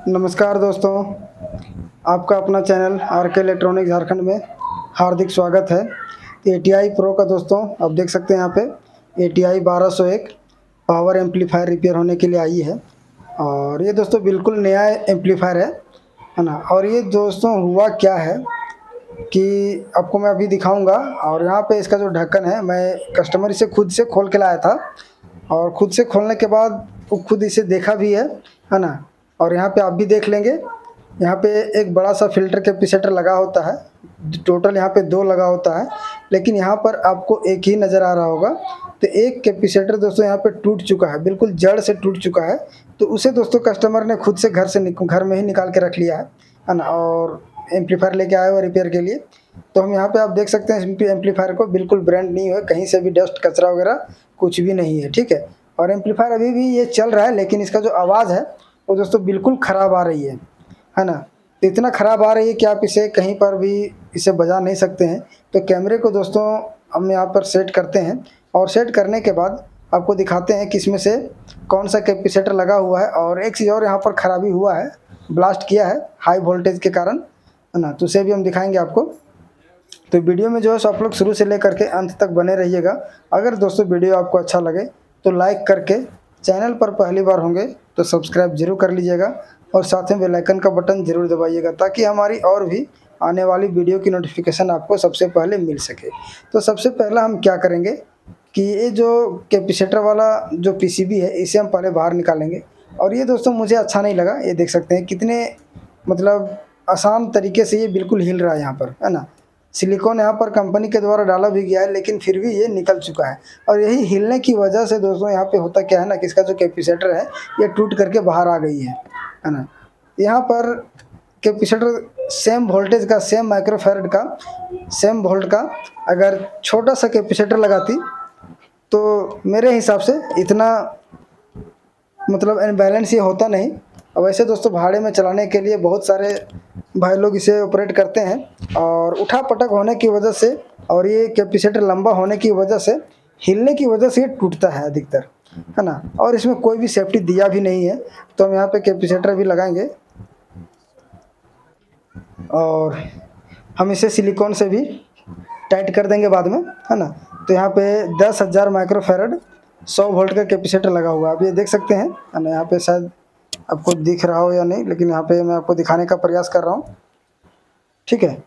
नमस्कार दोस्तों, आपका अपना चैनल आर के इलेक्ट्रॉनिक झारखंड में हार्दिक स्वागत है। एटीआई प्रो का दोस्तों आप देख सकते हैं यहाँ पे एटीआई 1201 पावर एम्पलीफायर रिपेयर होने के लिए आई है। और ये दोस्तों बिल्कुल नया एम्पलीफायर है ना। और ये दोस्तों हुआ क्या है कि आपको मैं अभी दिखाऊंगा। और यहाँ पे इसका जो ढक्कन है, मैं कस्टमर इसे खुद से खोल के लाया था और खुद से खोलने के बाद वो खुद इसे देखा भी है ना। और यहाँ पे आप भी देख लेंगे, यहाँ पे एक बड़ा सा फिल्टर कैपेसिटर लगा होता है। टोटल यहाँ पे 2 लगा होता है, लेकिन यहाँ पर आपको एक ही नज़र आ रहा होगा। तो एक कैपेसिटर दोस्तों यहाँ पे टूट चुका है, बिल्कुल जड़ से टूट चुका है। तो उसे दोस्तों कस्टमर ने खुद से घर में ही निकाल के रख लिया है ना। और एम्पलीफायर लेके आए हुए रिपेयर के लिए। तो हम यहाँ पे आप देख सकते हैं एम्पलीफायर को बिल्कुल ब्रांड नहीं है, कहीं से भी डस्ट कचरा वगैरह कुछ भी नहीं है, ठीक है। और एम्पलीफायर अभी भी ये चल रहा है, लेकिन इसका जो आवाज़ है वो दोस्तों बिल्कुल ख़राब आ रही है ना। तो इतना ख़राब आ रही है कि आप इसे कहीं पर भी इसे बजा नहीं सकते हैं। तो कैमरे को दोस्तों हम यहाँ पर सेट करते हैं और सेट करने के बाद आपको दिखाते हैं कि इसमें से कौन सा कैपेसिटर लगा हुआ है। और एक चीज़ और यहाँ पर ख़राबी हुआ है, ब्लास्ट किया है हाई वोल्टेज के कारण, है ना। तो उसे भी हम दिखाएंगे आपको। तो वीडियो में जो है सो आप लोग शुरू से लेकर के अंत तक बने रहिएगा। अगर दोस्तों वीडियो आपको अच्छा लगे तो लाइक करके, चैनल पर पहली बार होंगे तो सब्सक्राइब जरूर कर लीजिएगा और साथ में बेल आइकन का बटन जरूर दबाइएगा, ताकि हमारी और भी आने वाली वीडियो की नोटिफिकेशन आपको सबसे पहले मिल सके। तो सबसे पहला हम क्या करेंगे कि ये जो कैपेसिटर वाला जो पीसीबी है इसे हम पहले बाहर निकालेंगे। और ये दोस्तों मुझे अच्छा नहीं लगा, ये देख सकते हैं कितने मतलब आसान तरीके से ये बिल्कुल हिल रहा है यहाँ पर, है ना। सिलिकॉन यहाँ पर कंपनी के द्वारा डाला भी गया है, लेकिन फिर भी ये निकल चुका है। और यही हिलने की वजह से दोस्तों यहाँ पे होता क्या है ना कि इसका जो कैपेसिटर है ये टूट करके बाहर आ गई है ना। यहाँ पर कैपेसिटर सेम वोल्टेज का, सेम माइक्रोफैरड का, सेम वोल्ट का अगर छोटा सा कैपेसिटर लगाती तो मेरे हिसाब से इतना मतलब इनबैलेंस ये होता नहीं। और वैसे दोस्तों भाड़े में चलाने के लिए बहुत सारे भाई लोग इसे ऑपरेट करते हैं, और उठा पटक होने की वजह से और ये कैपेसिटर लंबा होने की वजह से, हिलने की वजह से ये टूटता है अधिकतर, है ना। और इसमें कोई भी सेफ्टी दिया भी नहीं है। तो हम यहाँ पे कैपेसिटर भी लगाएंगे और हम इसे सिलिकॉन से भी टाइट कर देंगे बाद में, है ना। तो यहाँ पे 10,000 माइक्रोफैरड 100 वोल्ट का कैपेसिटर लगा हुआ है। आप ये देख सकते हैं, है ना। यहाँ पे शायद आपको दिख रहा हो या नहीं, लेकिन यहाँ पे मैं आपको दिखाने का प्रयास कर रहा हूँ, ठीक है।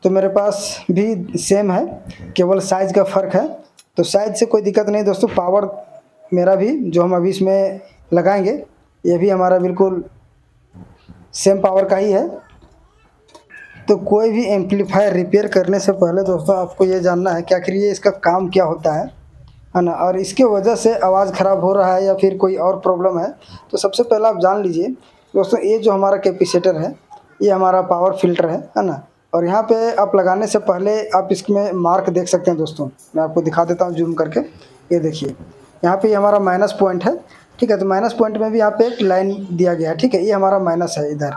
तो मेरे पास भी सेम है, केवल साइज़ का फ़र्क है। तो साइज़ से कोई दिक्कत नहीं दोस्तों। पावर मेरा भी जो हम अभी इसमें लगाएंगे ये भी हमारा बिल्कुल सेम पावर का ही है। तो कोई भी एम्पलीफायर रिपेयर करने से पहले दोस्तों आपको ये जानना है कि आखिर ये इसका काम क्या होता है ना। और इसके वजह से आवाज़ ख़राब हो रहा है या फिर कोई और प्रॉब्लम है, तो सबसे पहले आप जान लीजिए दोस्तों, ये जो हमारा कैपेसिटर है ये हमारा पावर फिल्टर है ना। और यहाँ पे आप लगाने से पहले आप इसमें मार्क देख सकते हैं दोस्तों, मैं आपको दिखा देता हूँ जूम करके। ये देखिए यहाँ पे हमारा माइनस पॉइंट है, ठीक है। तो माइनस पॉइंट में भी यहाँ पे एक लाइन दिया गया है, ठीक है। ये हमारा माइनस है इधर,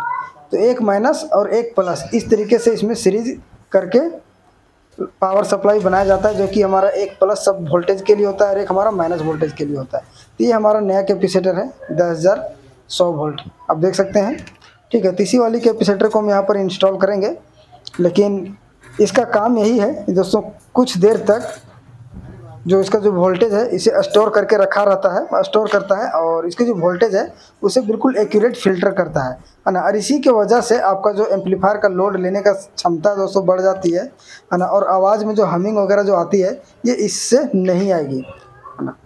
तो एक माइनस और एक प्लस, इस तरीके से इसमें सीरीज करके पावर सप्लाई बनाया जाता है, जो कि हमारा एक प्लस सब वोल्टेज के लिए होता है और एक हमारा माइनस वोल्टेज के लिए होता है। तो ये हमारा नया कैपेसिटर है 10,100 वोल्ट, आप देख सकते हैं, ठीक है। तो इसी वाली कैपेसिटर को हम यहाँ पर इंस्टॉल करेंगे। लेकिन इसका काम यही है दोस्तों, कुछ देर तक जो इसका जो वोल्टेज है इसे स्टोर करके रखा रहता है, स्टोर करता है। और इसकी जो वोल्टेज है उसे बिल्कुल एक्यूरेट फिल्टर करता है ना। और इसी की वजह से आपका जो एम्पलीफायर का लोड लेने का क्षमता दोस्तों बढ़ जाती है ना। और आवाज़ में जो हमिंग वगैरह जो आती है ये इससे नहीं आएगी, है ना।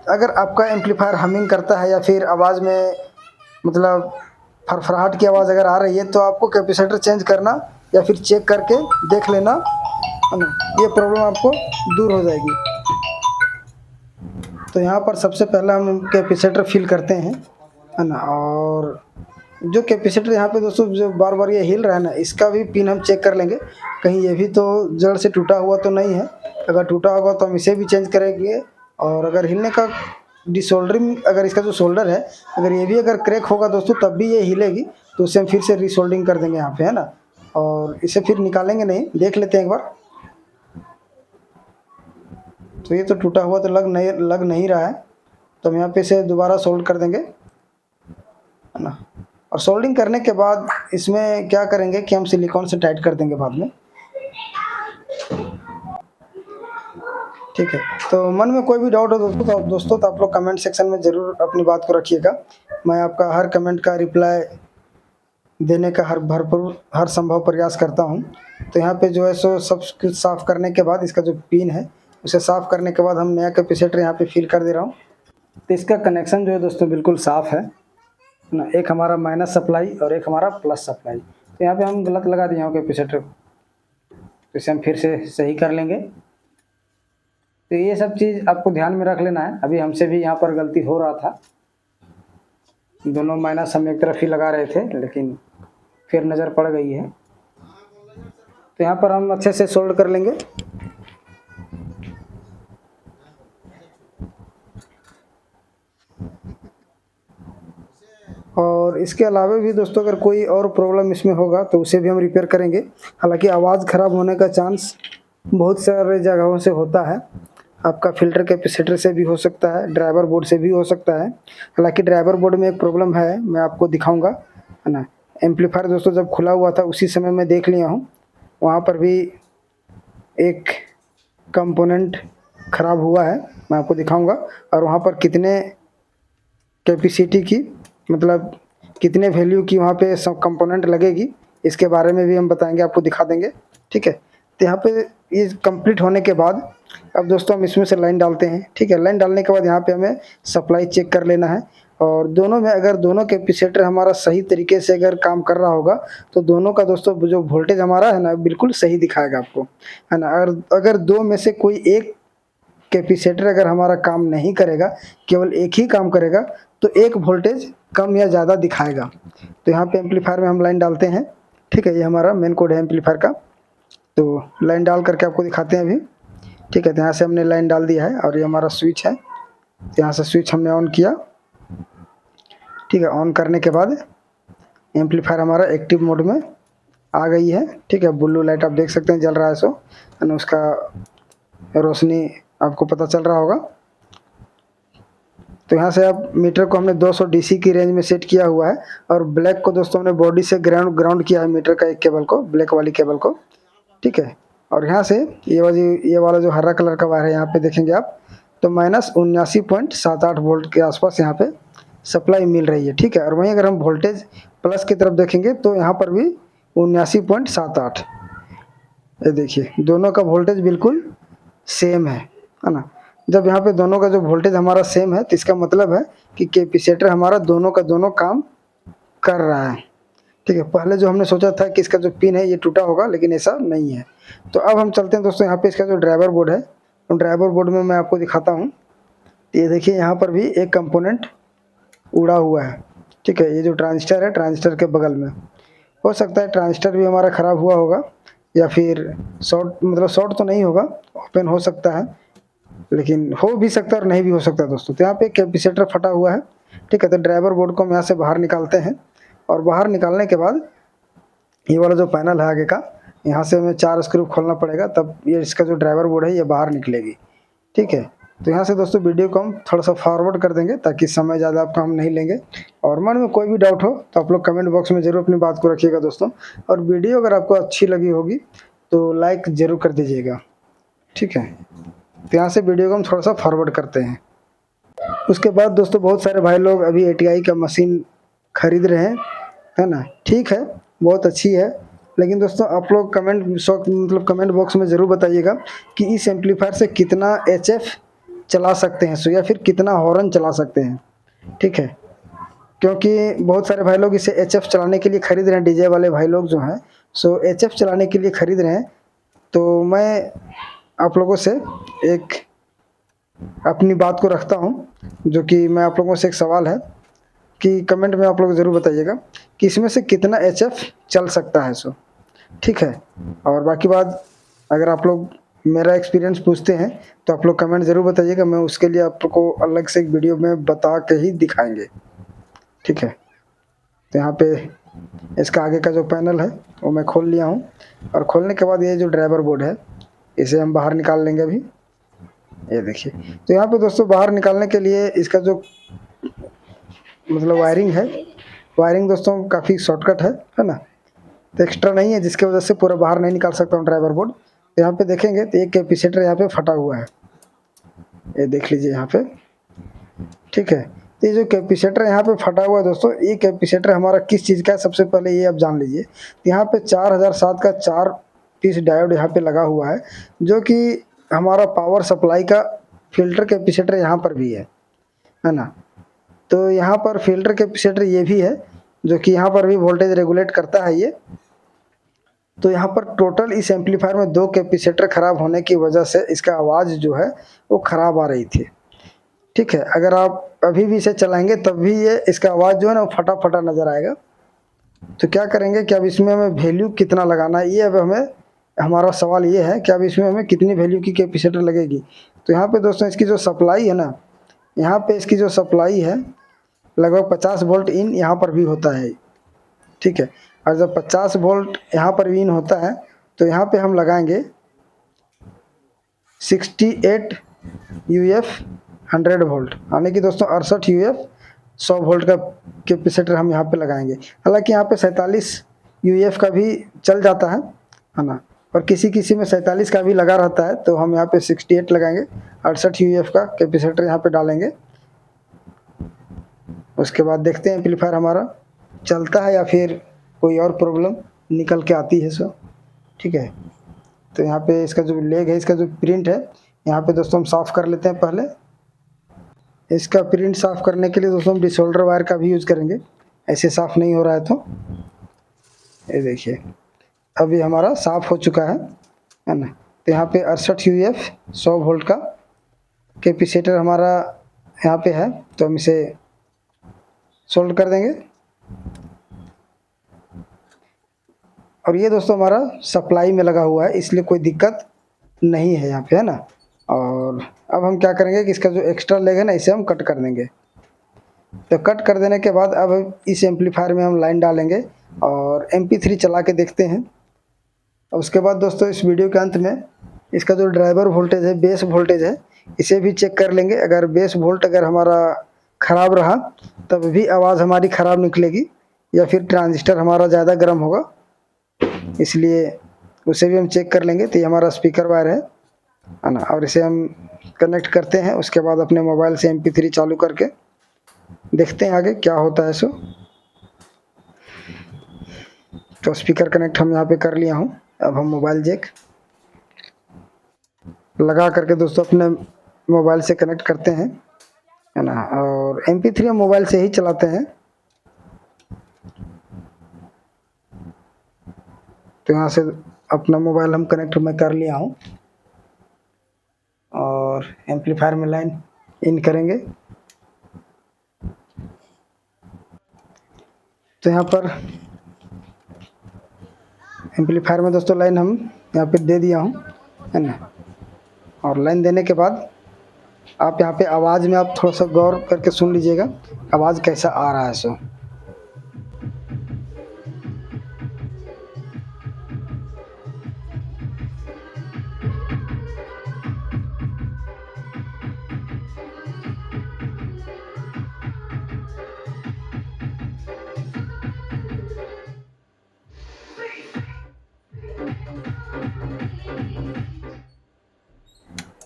अगर आपका एम्पलीफायर हमिंग करता है या फिर आवाज़ में मतलब फरफराहट की आवाज़ अगर आ रही है, तो आपको कैपेसिटर चेंज करना या फिर चेक करके देख लेना, है ना। ये प्रॉब्लम आपको दूर हो जाएगी। तो यहाँ पर सबसे पहला हम कैपेसिटर फिल करते हैं, है ना। और जो कैपेसिटर यहाँ पे दोस्तों जो बार बार ये हिल रहा है ना, इसका भी पिन हम चेक कर लेंगे, कहीं ये भी तो जड़ से टूटा हुआ तो नहीं है। अगर टूटा होगा तो हम इसे भी चेंज करेंगे। और अगर हिलने का डिसोल्डरिंग, अगर इसका जो सोल्डर है अगर ये भी अगर क्रैक होगा दोस्तों तब भी ये हिलेगी, तो उसे हम फिर से रिसोल्डिंग कर देंगे यहाँ पे, है ना। और इसे फिर निकालेंगे नहीं, देख लेते हैं एक बार। तो ये तो टूटा हुआ तो लग नहीं रहा है, तो हम यहाँ पे इसे दोबारा सोल्ड कर देंगे, है ना। और सोल्डिंग करने के बाद इसमें क्या करेंगे कि हम सिलिकॉन से टाइट कर देंगे बाद में। ठीक है, तो मन में कोई भी डाउट हो दोस्तों तो आप लोग कमेंट सेक्शन में ज़रूर अपनी बात को रखिएगा। मैं आपका हर कमेंट का रिप्लाई देने का भरपूर हर संभव प्रयास करता हूं। तो यहाँ पे जो है सो सब कुछ साफ़ करने के बाद इसका जो पिन है उसे साफ़ करने के बाद हम नया कैपेसिटर यहाँ पे फिल कर दे रहा हूँ। तो इसका कनेक्शन जो है दोस्तों बिल्कुल साफ़ है ना, एक हमारा माइनस सप्लाई और एक हमारा प्लस सप्लाई। तो यहाँ पे हम गलत लगा दिए हैं कैपेसिटर, तो इसे हम फिर से सही कर लेंगे। तो ये सब चीज़ आपको ध्यान में रख लेना है। अभी हमसे भी यहाँ पर गलती हो रहा था, दोनों माइनस हम एक तरफ ही लगा रहे थे लेकिन फिर नज़र पड़ गई है। तो यहाँ पर हम अच्छे से सोल्ड कर लेंगे। और इसके अलावा भी दोस्तों अगर कोई और प्रॉब्लम इसमें होगा तो उसे भी हम रिपेयर करेंगे। हालांकि आवाज़ ख़राब होने का चांस बहुत सारे जगहों से होता है, आपका फ़िल्टर कैपेसिटर से भी हो सकता है, ड्राइवर बोर्ड से भी हो सकता है। हालांकि ड्राइवर बोर्ड में एक प्रॉब्लम है, मैं आपको दिखाऊंगा, है ना। एम्पलीफायर दोस्तों जब खुला हुआ था उसी समय मैं देख लिया हूँ, वहाँ पर भी एक कंपोनेंट ख़राब हुआ है, मैं आपको दिखाऊंगा। और वहाँ पर कितने कैपेसिटी की मतलब कितने वैल्यू की वहाँ पे सब कंपोनेंट लगेगी इसके बारे में भी हम बताएंगे, आपको दिखा देंगे। ठीक है, तो यहाँ पे ये कंप्लीट होने के बाद अब दोस्तों हम इसमें से लाइन डालते हैं। ठीक है, लाइन डालने के बाद यहाँ पे हमें सप्लाई चेक कर लेना है। और दोनों में अगर दोनों कैपेसिटर हमारा सही तरीके से अगर काम कर रहा होगा तो दोनों का दोस्तों जो वोल्टेज हमारा है ना बिल्कुल सही दिखाएगा आपको, है ना। अगर दो में से कोई एक कैपेसिटर अगर हमारा काम नहीं करेगा, केवल एक ही काम करेगा, तो एक वोल्टेज कम या ज़्यादा दिखाएगा। तो यहाँ पे एम्पलीफायर में हम लाइन डालते हैं। ठीक है, ये हमारा मेन कोड है एम्पलीफायर का। तो लाइन डाल करके आपको दिखाते हैं अभी। ठीक है, तो यहाँ से हमने लाइन डाल दिया है और ये हमारा स्विच है। तो यहाँ से स्विच हमने ऑन किया। ठीक है, ऑन करने के बाद एम्पलीफायर हमारा एक्टिव मोड में आ गई है। ठीक है, ब्लू लाइट आप देख सकते हैं जल रहा है, सो है ना, उसका रोशनी आपको पता चल रहा होगा। तो यहाँ से अब मीटर को हमने 200 डीसी की रेंज में सेट किया हुआ है और ब्लैक को दोस्तों हमने बॉडी से ग्राउंड किया है मीटर का एक केबल को, ब्लैक वाली केबल को। ठीक है, और यहाँ से ये वाला जो हरा कलर का वायर है यहाँ पे देखेंगे आप, तो माइनस 79.78 वोल्ट के आसपास यहाँ पे सप्लाई मिल रही है। ठीक है, और वहीं अगर हम वोल्टेज प्लस की तरफ देखेंगे तो यहाँ पर भी 79.78, ये देखिए दोनों का वोल्टेज बिल्कुल सेम है ना। जब यहाँ पे दोनों का जो वोल्टेज हमारा सेम है तो इसका मतलब है कि कैपेसिटर हमारा दोनों का दोनों काम कर रहा है। ठीक है, पहले जो हमने सोचा था कि इसका जो पिन है ये टूटा होगा, लेकिन ऐसा नहीं है। तो अब हम चलते हैं दोस्तों यहाँ पे इसका जो ड्राइवर बोर्ड है, तो ड्राइवर बोर्ड में मैं आपको दिखाता हूँ। ये देखिए यहाँ पर भी एक कंपोनेंट उड़ा हुआ है। ठीक है, ये जो ट्रांजिस्टर है, ट्रांजिस्टर के बगल में हो सकता है ट्रांजिस्टर भी हमारा ख़राब हुआ होगा या फिर शॉर्ट तो नहीं होगा, ओपन हो सकता है, लेकिन हो भी सकता है और नहीं भी हो सकता दोस्तों। तो यहाँ पे कैपेसिटर फटा हुआ है। ठीक है, तो ड्राइवर बोर्ड को हम यहाँ से बाहर निकालते हैं और बाहर निकालने के बाद ये वाला जो पैनल है आगे का, यहाँ से हमें 4 स्क्रू खोलना पड़ेगा, तब ये इसका जो ड्राइवर बोर्ड है ये बाहर निकलेगी। ठीक है, तो यहाँ से दोस्तों वीडियो को हम थोड़ा सा फॉरवर्ड कर देंगे ताकि समय ज़्यादा आपका हम नहीं लेंगे। और मन में कोई भी डाउट हो तो आप लोग कमेंट बॉक्स में ज़रूर अपनी बात को रखिएगा दोस्तों। और वीडियो अगर आपको अच्छी लगी होगी तो लाइक ज़रूर कर दीजिएगा। ठीक है, तो यहाँ से वीडियो को हम थोड़ा सा फॉरवर्ड करते हैं। उसके बाद दोस्तों बहुत सारे भाई लोग अभी एटीआई का मशीन खरीद रहे हैं, है ना। ठीक है, बहुत अच्छी है, लेकिन दोस्तों आप लोग कमेंट बॉक्स में ज़रूर बताइएगा कि इस एम्पलीफायर से कितना एचएफ चला सकते हैं या फिर कितना हॉर्न चला सकते हैं। ठीक है, क्योंकि बहुत सारे भाई लोग इसे एचएफ चलाने के लिए ख़रीद रहे हैं, डीजे वाले भाई लोग जो हैं सो एचएफ चलाने के लिए ख़रीद रहे हैं। तो मैं आप लोगों से एक अपनी बात को रखता हूं, जो कि मैं आप लोगों से एक सवाल है कि कमेंट में आप लोग ज़रूर बताइएगा कि इसमें से कितना एचएफ चल सकता है सो। ठीक है, और बाकी बात अगर आप लोग मेरा एक्सपीरियंस पूछते हैं तो आप लोग कमेंट ज़रूर बताइएगा, मैं उसके लिए आपको अलग से एक वीडियो में बता के ही दिखाएंगे। ठीक है, तो यहाँ पे इसका आगे का जो पैनल है वो मैं खोल लिया हूँ और खोलने के बाद ये जो ड्राइवर बोर्ड है इसे हम बाहर निकाल लेंगे अभी। ये देखिए, तो यहाँ पे दोस्तों बाहर निकालने के लिए इसका जो वायरिंग है वायरिंग दोस्तों काफ़ी शॉर्टकट है ना, तो एक्स्ट्रा नहीं है जिसकी वजह से पूरा बाहर नहीं निकाल सकता हूँ ड्राइवर बोर्ड। यहाँ पे देखेंगे तो एक कैपेसिटर यहाँ पे फटा हुआ है, ये देख लीजिए यहाँ पे, ठीक है। तो ये जो कैपेसिटर यहाँ पे फटा हुआ है दोस्तों, ये कैपेसिटर हमारा किस चीज़ का है सबसे पहले ये आप जान लीजिए। तो यहाँ पे 4007 का 4 पीस डायोड यहाँ पे लगा हुआ है, जो कि हमारा पावर सप्लाई का फिल्टर कैपेसिटर यहाँ पर भी है ना। तो यहाँ पर फिल्टर कैपेसिटर ये भी है, जो कि यहाँ पर भी वोल्टेज रेगुलेट करता है ये। तो यहाँ पर टोटल इस एम्पलीफायर में 2 कैपेसिटर खराब होने की वजह से इसका आवाज़ जो है वो ख़राब आ रही थी, ठीक है। अगर आप अभी भी इसे चलाएंगे तब भी ये इसका आवाज़ जो है ना वो फटा फटा नज़र आएगा। तो क्या करेंगे कि अब इसमें हमें वैल्यू कितना लगाना है, ये अब हमें, हमारा सवाल ये है कि अब इसमें हमें कितनी वैल्यू की कैपेसिटर लगेगी। तो यहाँ पे दोस्तों इसकी जो सप्लाई है ना, यहाँ पे इसकी जो सप्लाई है लगभग 50 वोल्ट इन यहाँ पर भी होता है, ठीक है। और जब 50 वोल्ट यहाँ पर भी इन होता है तो यहाँ पे हम लगाएंगे 68 UF 100 वोल्ट, यानी कि दोस्तों 68 UF 100 वोल्ट का कैपेसिटर हम यहाँ पे लगाएंगे। हालांकि यहाँ पे 47 UF का भी चल जाता है ना, और किसी किसी में 47 का भी लगा रहता है, तो हम यहाँ पे 68 लगाएंगे, 68 UF का कैपेसिटर यहाँ पे डालेंगे। उसके बाद देखते हैं एम्पलीफायर हमारा चलता है या फिर कोई और प्रॉब्लम निकल के आती है सो, ठीक है। तो यहाँ पे इसका जो लेग है, इसका जो प्रिंट है, यहाँ पे दोस्तों हम साफ़ कर लेते हैं पहले। इसका प्रिंट साफ़ करने के लिए दोस्तों हम डिसोल्डर वायर का भी यूज़ करेंगे, ऐसे साफ़ नहीं हो रहा है तो ये देखिए अभी हमारा साफ़ हो चुका है ना। तो यहाँ पे 68 UF 100 वोल्ट का कैपेसिटर हमारा यहाँ पे है, तो हम इसे सोल्ड कर देंगे। और ये दोस्तों हमारा सप्लाई में लगा हुआ है, इसलिए कोई दिक्कत नहीं है यहाँ पे, है ना। और अब हम क्या करेंगे कि इसका जो एक्स्ट्रा लेग है ना, इसे हम कट कर देंगे। तो कट कर देने के बाद अब इस एम्पलीफायर में हम लाइन डालेंगे और MP3 चला के देखते हैं। और उसके बाद दोस्तों इस वीडियो के अंत में इसका जो ड्राइवर वोल्टेज है, बेस वोल्टेज है, इसे भी चेक कर लेंगे। अगर बेस वोल्ट अगर हमारा ख़राब रहा तब भी आवाज़ हमारी ख़राब निकलेगी, या फिर ट्रांजिस्टर हमारा ज़्यादा गर्म होगा, इसलिए उसे भी हम चेक कर लेंगे। तो ये हमारा स्पीकर वायर है ना, और इसे हम कनेक्ट करते हैं। उसके बाद अपने मोबाइल से MP3 चालू करके देखते हैं आगे क्या होता है सो। तो स्पीकर कनेक्ट हम यहाँ पे कर लिया हूँ। अब हम मोबाइल जैक लगा करके दोस्तों अपने मोबाइल से कनेक्ट करते हैं, है ना। और MP3 हम मोबाइल से ही चलाते हैं। तो यहाँ से अपना मोबाइल हम कनेक्ट मैं कर लिया हूँ और एम्पलीफायर में लाइन इन करेंगे। तो यहाँ पर एम्पलीफायर में दोस्तों लाइन हम यहाँ पे दे दिया हूँ, है ना। और लाइन देने के बाद आप यहाँ पे आवाज़ में आप थोड़ा सा गौर करके सुन लीजिएगा आवाज़ कैसा आ रहा है सो।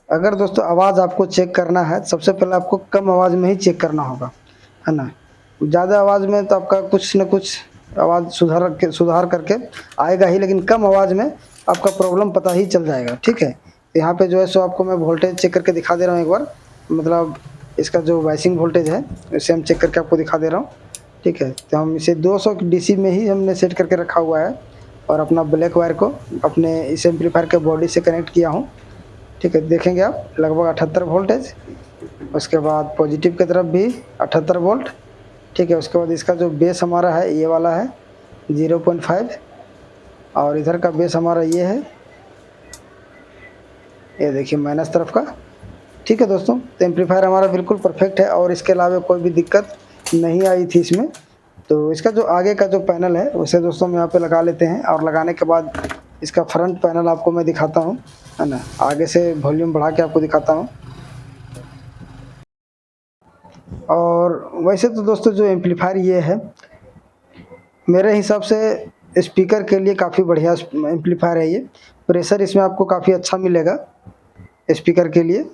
अगर दोस्तों आवाज़ आपको चेक करना है, सबसे पहले आपको कम आवाज़ में ही चेक करना होगा, है ना। ज़्यादा आवाज़ में तो आपका कुछ न कुछ आवाज़ सुधार करके आएगा ही, लेकिन कम आवाज़ में आपका प्रॉब्लम पता ही चल जाएगा, ठीक है। यहाँ पे जो है सो आपको मैं वोल्टेज चेक करके दिखा दे रहा हूँ एक बार, मतलब इसका जो वाइसिंग वोल्टेज है इसे हम चेक करके आपको दिखा दे रहा हूँ, ठीक है। तो हम इसे 200 DC में ही हमने सेट करके रखा हुआ है और अपना ब्लैक वायर को अपने इस एम्पलीफायर के बॉडी से कनेक्ट किया हूँ, ठीक है। देखेंगे आप लगभग 78 वोल्टेज, उसके बाद पॉजिटिव की तरफ भी 78 वोल्ट, ठीक है। उसके बाद इसका जो बेस हमारा है ये वाला है 0.5, और इधर का बेस हमारा ये है, ये देखिए माइनस तरफ का, ठीक है दोस्तों। तो एम्पलीफायर हमारा बिल्कुल परफेक्ट है और इसके अलावा कोई भी दिक्कत नहीं आई थी इसमें। तो इसका जो आगे का जो पैनल है उसे दोस्तों हम यहाँ पे लगा लेते हैं, और लगाने के बाद इसका फ्रंट पैनल आपको मैं दिखाता हूँ, है ना। आगे से वॉल्यूम बढ़ा के आपको दिखाता हूँ। और वैसे तो दोस्तों जो एम्पलीफायर ये है मेरे हिसाब से स्पीकर के लिए काफ़ी बढ़िया एम्पलीफायर है ये। प्रेशर इसमें आपको काफ़ी अच्छा मिलेगा स्पीकर के लिए,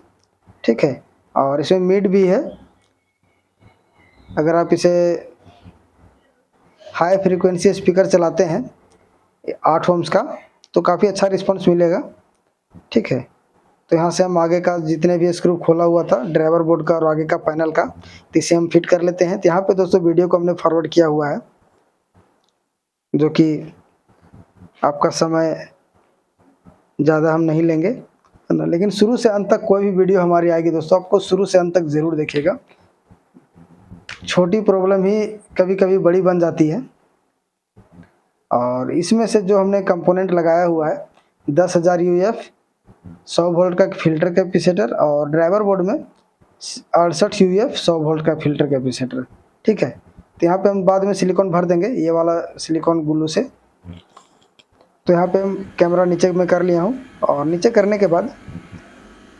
ठीक है। और इसमें मिड भी है। अगर आप इसे हाई फ्रीक्वेंसी स्पीकर चलाते हैं 8 ओम्स का तो काफ़ी अच्छा रिस्पांस मिलेगा, ठीक है। तो यहाँ से हम आगे का जितने भी स्क्रू खोला हुआ था ड्राइवर बोर्ड का और आगे का पैनल का, तो इसे हम फिट कर लेते हैं। तो यहाँ पे दोस्तों वीडियो को हमने फॉरवर्ड किया हुआ है, जो कि आपका समय ज़्यादा हम नहीं लेंगे, है ना। लेकिन शुरू से अंत तक कोई भी वीडियो हमारी आएगी दोस्तों, आपको शुरू से अंत तक ज़रूर देखिएगा। छोटी प्रॉब्लम ही कभी कभी बड़ी बन जाती है। और इसमें से जो हमने कंपोनेंट लगाया हुआ है 10,000 UF 100 वोल्ट का फिल्टर कैपेसिटर और ड्राइवर बोर्ड में 68 UF 100 वोल्ट का फिल्टर कैपेसिटर, ठीक है। तो यहाँ पे हम बाद में सिलिकॉन भर देंगे, ये वाला सिलिकॉन ग्लू से। तो यहाँ पे हम कैमरा नीचे में कर लिया हूँ, और नीचे करने के बाद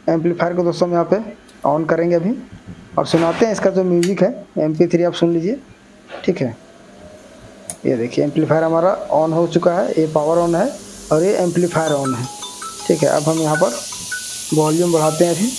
एम्पलीफायर को दोस्तों हम यहाँ पे ऑन करेंगे अभी और सुनाते हैं इसका जो म्यूज़िक है। MP3 आप सुन लीजिए, ठीक है। ये देखिए एम्पलीफायर हमारा ऑन हो चुका है, ये पावर ऑन है और ये एम्पलीफायर ऑन है, ठीक है। अब हम यहाँ पर वॉल्यूम बढ़ाते हैं अभी।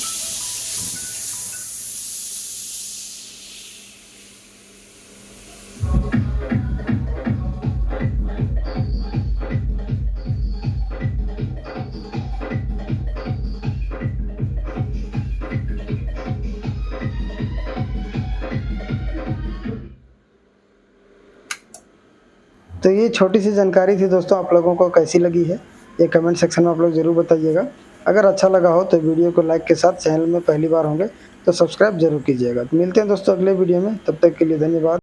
तो ये छोटी सी जानकारी थी दोस्तों, आप लोगों को कैसी लगी है ये कमेंट सेक्शन में आप लोग ज़रूर बताइएगा। अगर अच्छा लगा हो तो वीडियो को लाइक के साथ, चैनल में पहली बार होंगे तो सब्सक्राइब जरूर कीजिएगा। तो मिलते हैं दोस्तों अगले वीडियो में, तब तक के लिए धन्यवाद।